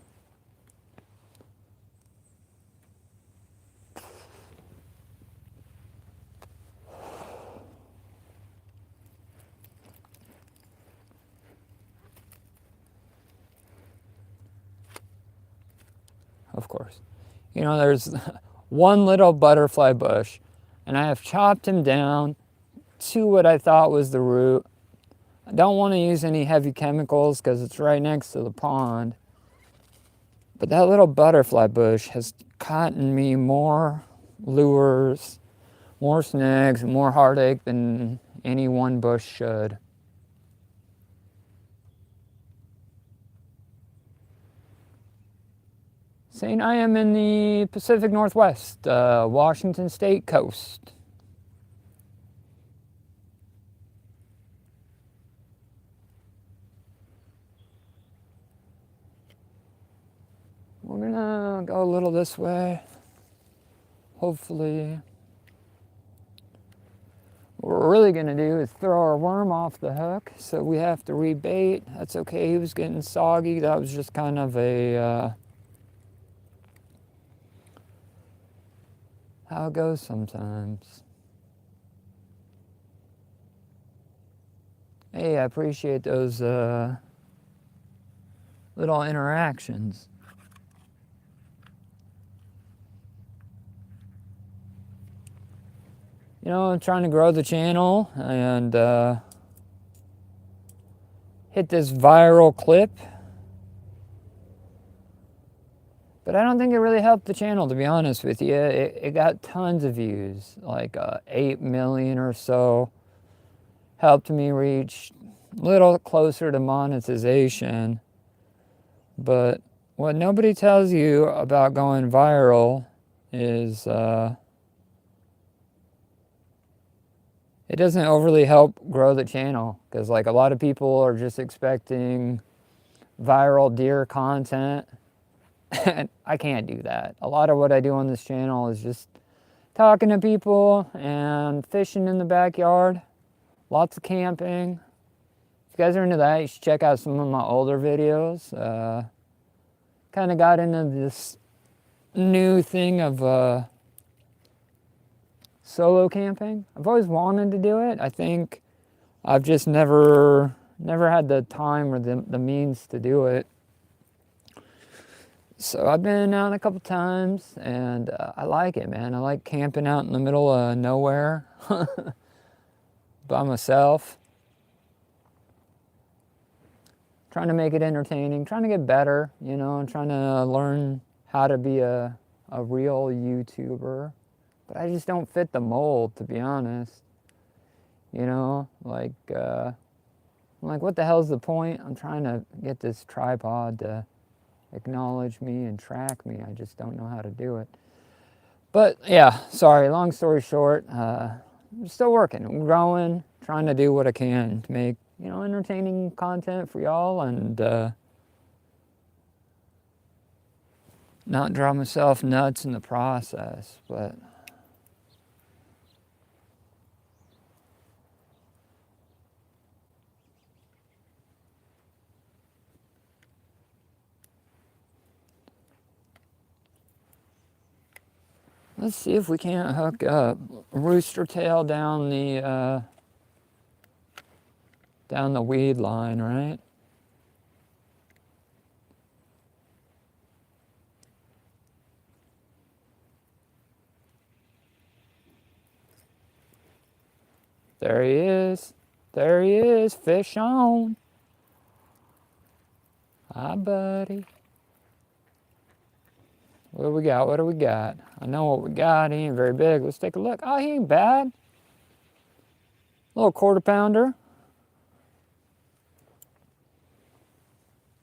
Of course. You know, there's one little butterfly bush, and I have chopped him down to what I thought was the root. I don't want to use any heavy chemicals because it's right next to the pond. But that little butterfly bush has gotten me more lures, more snags, more heartache than any one bush should. saying I am in the Pacific Northwest, Washington State coast. We're gonna go a little this way. Hopefully, what we're really gonna do is throw our worm off the hook, so we have to rebait. That's okay, he was getting soggy. That was just kind of a, how it goes sometimes. Hey, I appreciate those little interactions. You know, I'm trying to grow the channel and hit this viral clip. But I don't think it really helped the channel, to be honest with you. It got tons of views, like 8 million or so. Helped me reach a little closer to monetization. But what nobody tells you about going viral is it doesn't overly help grow the channel, because like a lot of people are just expecting viral deer content, and I can't do that. A lot of what I do on this channel is just talking to people and fishing in the backyard, lots of camping. If you guys are into that, you should check out some of my older videos. Kind of got into this new thing of solo camping. I've always wanted to do it. I think I've just never had the time or the means to do it. So I've been out a couple times, and I like it, man. I like camping out in the middle of nowhere by myself. Trying to make it entertaining, trying to get better, you know, and trying to learn how to be a real YouTuber. But I just don't fit the mold, to be honest. You know, like, I'm like, what the hell's the point? I'm trying to get this tripod to acknowledge me and track me. I just don't know how to do it. But yeah, sorry, long story short, I'm still working, I'm growing, trying to do what I can to make, you know, entertaining content for y'all, and not drive myself nuts in the process. But let's see if we can't hook up rooster tail down the weed line, right? There he is. There he is. Fish on. Hi, buddy. What do we got? What do we got? I know what we got. He ain't very big. Let's take a look. Oh, he ain't bad. Little quarter pounder.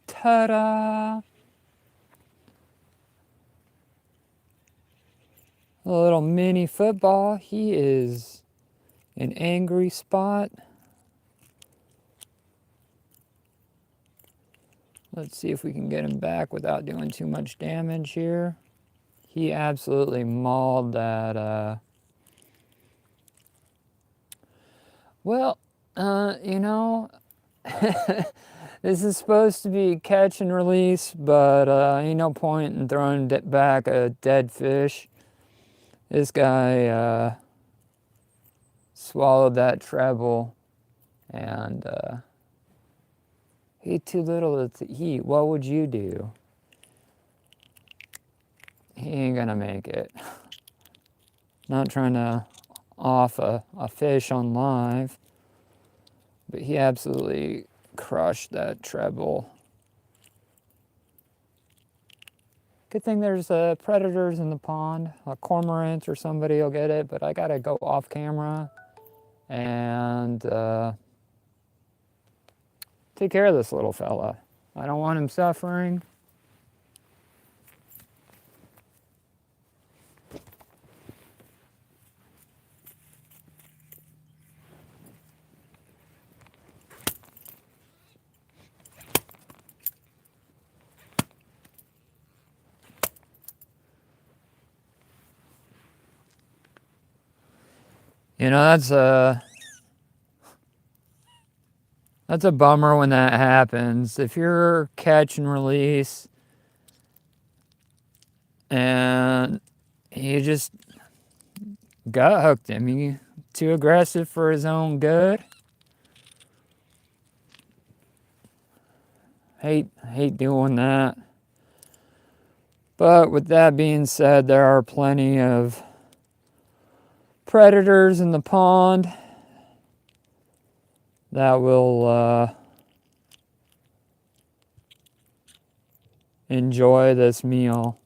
Ta-da! A little mini football. He is an angry spot. Let's see if we can get him back without doing too much damage here. He absolutely mauled that. Well, you know, this is supposed to be catch and release, but ain't no point in throwing back a dead fish. This guy swallowed that treble, and he too little to eat. What would you do? He ain't gonna make it. Not trying to off a fish on live, but he absolutely crushed that treble. Good thing there's predators in the pond. A cormorant or somebody will get it, but I gotta go off camera and take care of this little fella. I don't want him suffering. You know, that's a bummer when that happens. If you're catch and release and you just gut hooked him, you too aggressive for his own good. Hate doing that. But with that being said, there are plenty of predators in the pond that will enjoy this meal.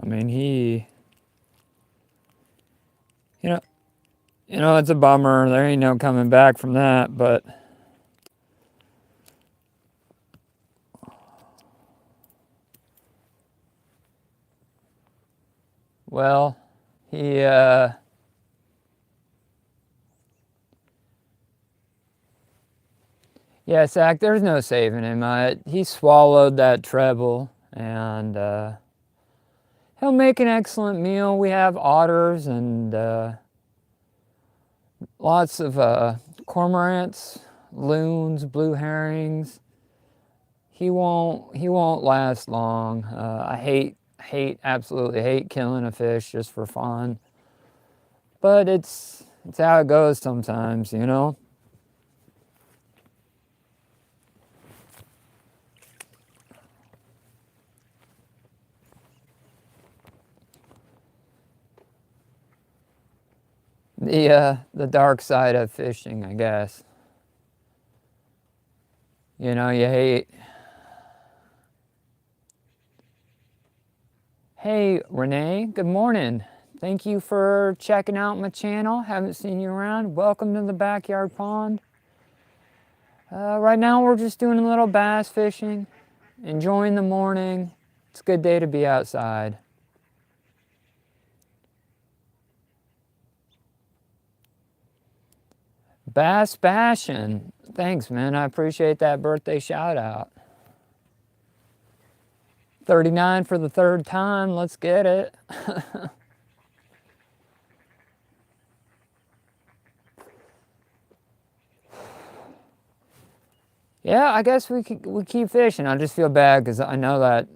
I mean, you know, it's a bummer. There ain't no coming back from that, but well, yeah, Zach, there's no saving him. He swallowed that treble, and he'll make an excellent meal. We have otters and lots of cormorants, loons, blue herrings. He won't last long. I absolutely hate killing a fish just for fun. But it's how it goes sometimes, you know? The dark side of fishing, I guess. You know, you hate. Hey, Renee, good morning. Thank you for checking out my channel. Haven't seen you around. Welcome to the backyard pond. Right now we're just doing a little bass fishing, enjoying the morning. It's a good day to be outside. Bass Bashin'. Thanks, man. I appreciate that birthday shout out. 39 for the third time. Let's get it. Yeah, I guess we keep fishing. I just feel bad because I know that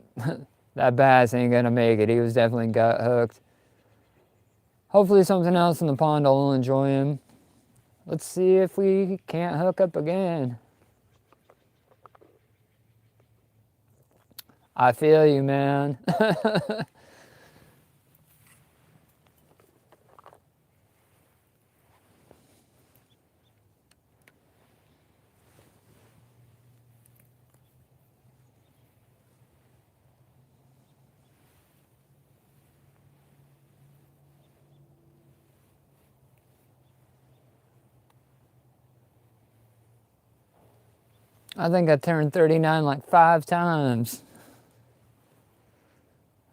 that bass ain't gonna make it. He was definitely gut hooked. Hopefully something else in the pond will enjoy him. Let's see if we can't hook up again. I feel you, man. I think I turned 39 like 5 times.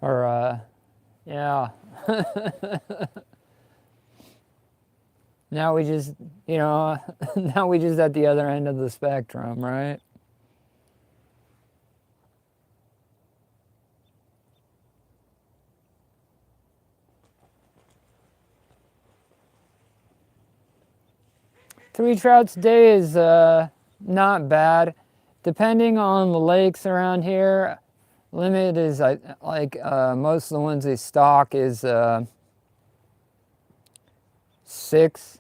Or, yeah. Now we just, now we just at the other end of the spectrum, right? Three trouts a day is not bad. Depending on the lakes around here, limit is like most of the ones they stock is six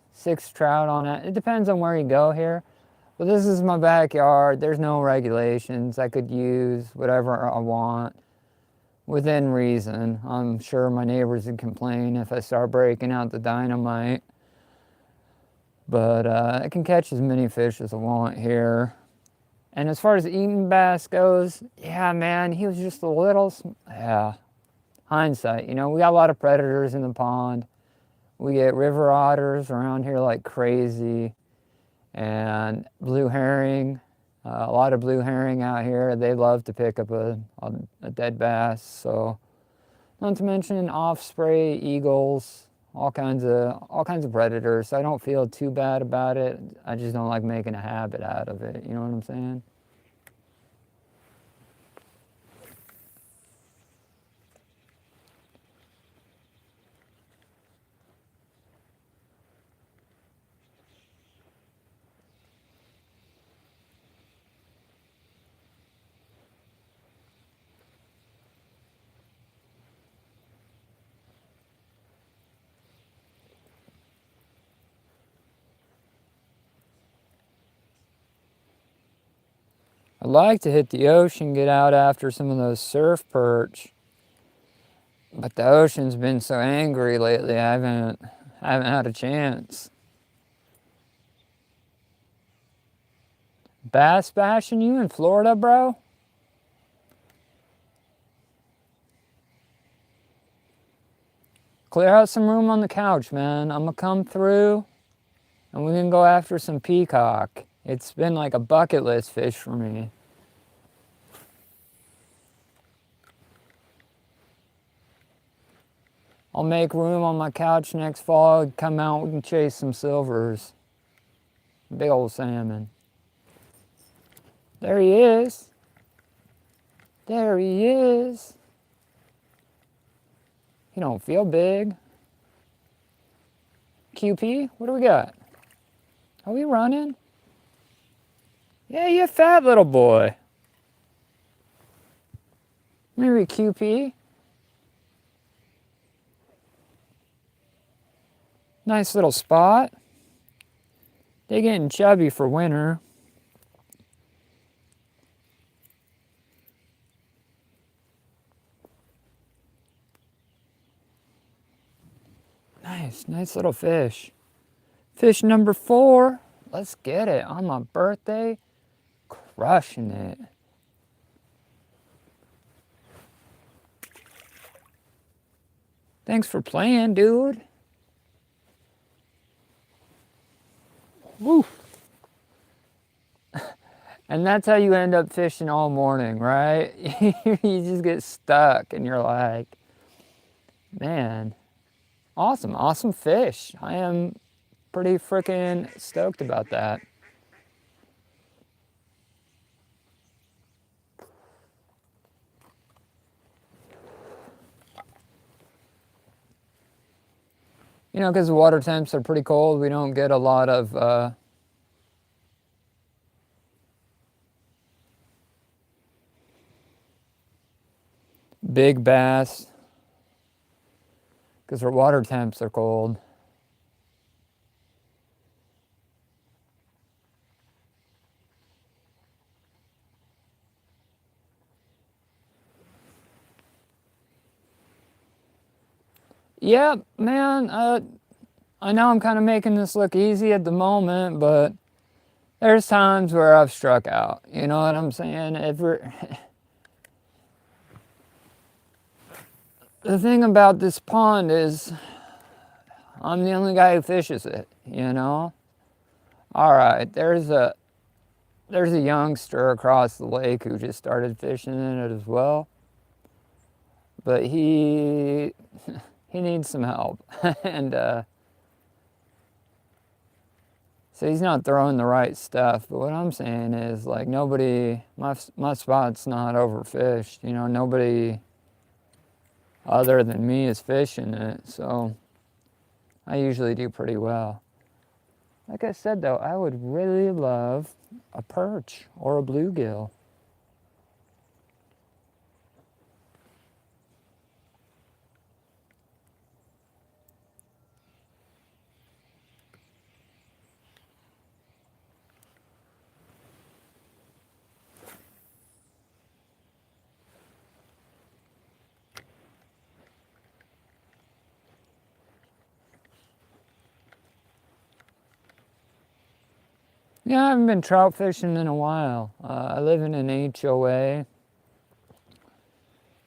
trout on it. It depends on where you go here. But this is my backyard. There's no regulations. I could use whatever I want within reason. I'm sure my neighbors would complain if I start breaking out the dynamite. But I can catch as many fish as I want here. And as far as eating bass goes, yeah, man, he was just a little, yeah, hindsight. You know, we got a lot of predators in the pond. We get river otters around here like crazy. And blue herring, a lot of blue herring out here. They love to pick up a dead bass. So Not to mention osprey, eagles, all kinds of predators. So I don't feel too bad about it. I just don't like making a habit out of it. You know what I'm saying? I'd like to hit the ocean, get out after some of those surf perch. But the ocean's been so angry lately, I haven't had a chance. Bass bashing you in Florida, bro? Clear out some room on the couch, man. I'm gonna come through and we can go after some peacock. It's been like a bucket list fish for me. I'll make room on my couch next fall. Come out, we can chase some silvers. Big old salmon. There he is. There he is. He don't feel big. QP, what do we got? Are we running? Yeah, you fat little boy. Maybe QP. Nice little spot. They getting chubby for winter. Nice little fish. Fish number 4. Let's get it on my birthday. Crushing it. Thanks for playing, dude. Woo. And that's how you end up fishing all morning, right? You just get stuck and you're like, man, awesome fish. I am pretty freaking stoked about that. You know, because the water temps are pretty cold, we don't get a lot of big bass because our water temps are cold. Yeah, man, I know I'm kind of making this look easy at the moment, but there's times where I've struck out. You know what I'm saying? The thing about this pond is I'm the only guy who fishes it, you know? All right, there's a youngster across the lake who just started fishing in it as well. But he needs some help. And so he's not throwing the right stuff. But what I'm saying is, like, nobody, my spot's not overfished. You know, nobody other than me is fishing it. So I usually do pretty well. Like I said, though, I would really love a perch or a bluegill. Yeah, I haven't been trout fishing in a while. I live in an HOA,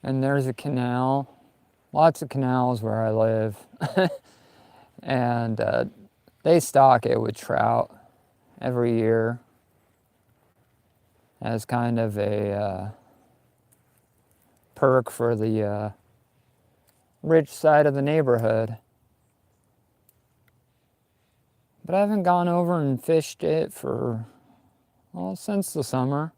and there's a canal. Lots of canals where I live. And they stock it with trout every year as kind of a perk for the rich side of the neighborhood. But I haven't gone over and fished it for, well, since the summer.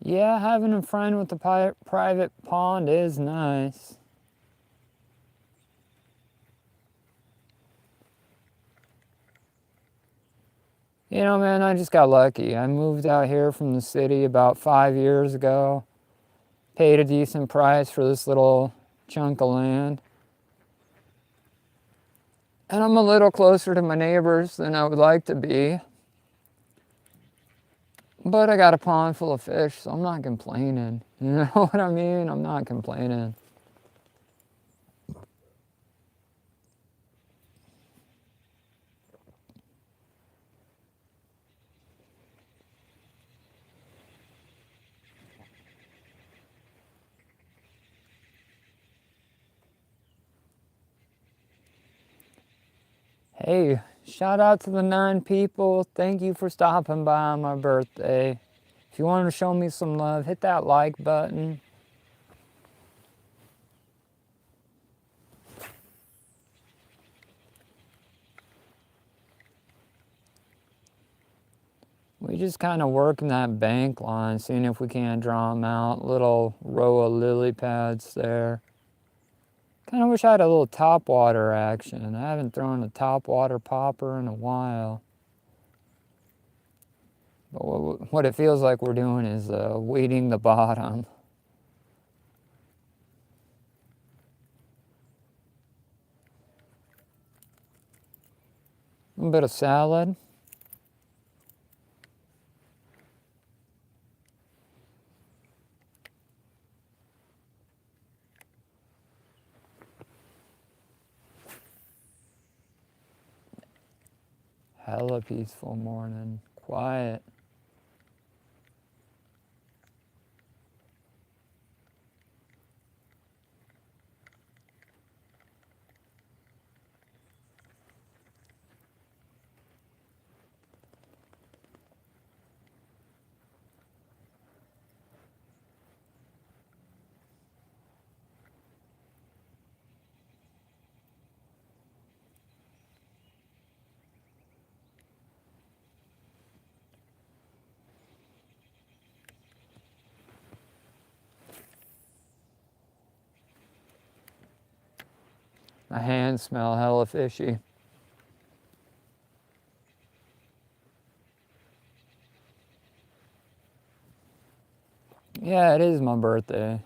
Yeah, having a friend with a private pond is nice. You know, man, I just got lucky. I moved out here from the city about 5 years ago. Paid a decent price for this little chunk of land. And I'm a little closer to my neighbors than I would like to be. But I got a pond full of fish, so I'm not complaining. You know what I mean? I'm not complaining. Hey, shout out to the 9 people. Thank you for stopping by on my birthday. If you want to show me some love, hit that like button. We just kind of working that bank line, seeing if we can't draw them out. Little row of lily pads there. Kind of wish I had a little topwater action. I haven't thrown a topwater popper in a while. But what it feels like we're doing is weeding the bottom. A bit of salad. Hella peaceful morning. Quiet. My hands smell hella fishy. Yeah, it is my birthday.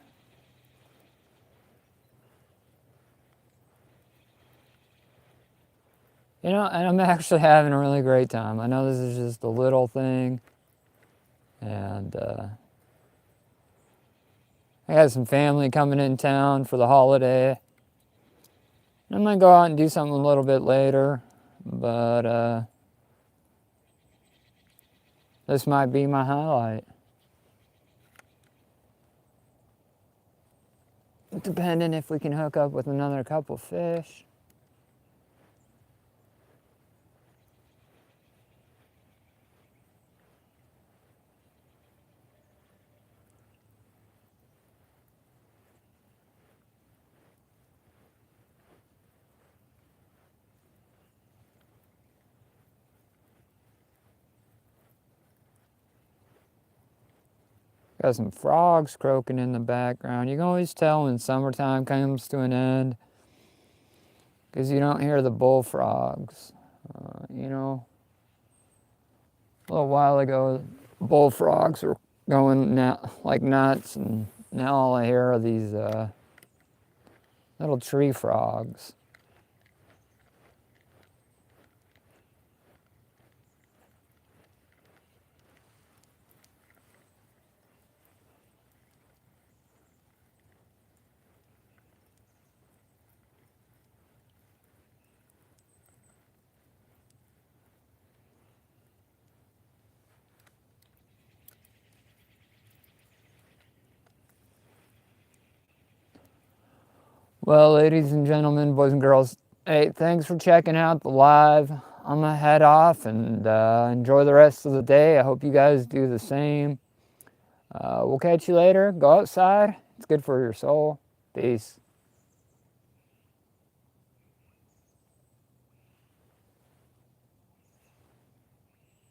You know, and I'm actually having a really great time. I know this is just a little thing, and I got some family coming in town for the holiday. I might go out and do something a little bit later, but this might be my highlight. Depending if we can hook up with another couple fish. Got some frogs croaking in the background. You can always tell when summertime comes to an end because you don't hear the bullfrogs. You know, a little while ago, bullfrogs were going like nuts, and now all I hear are these little tree frogs. Well, ladies and gentlemen, boys and girls, hey, thanks for checking out the live. I'm gonna head off and enjoy the rest of the day. I hope you guys do the same. We'll catch you later. Go outside. It's good for your soul. Peace.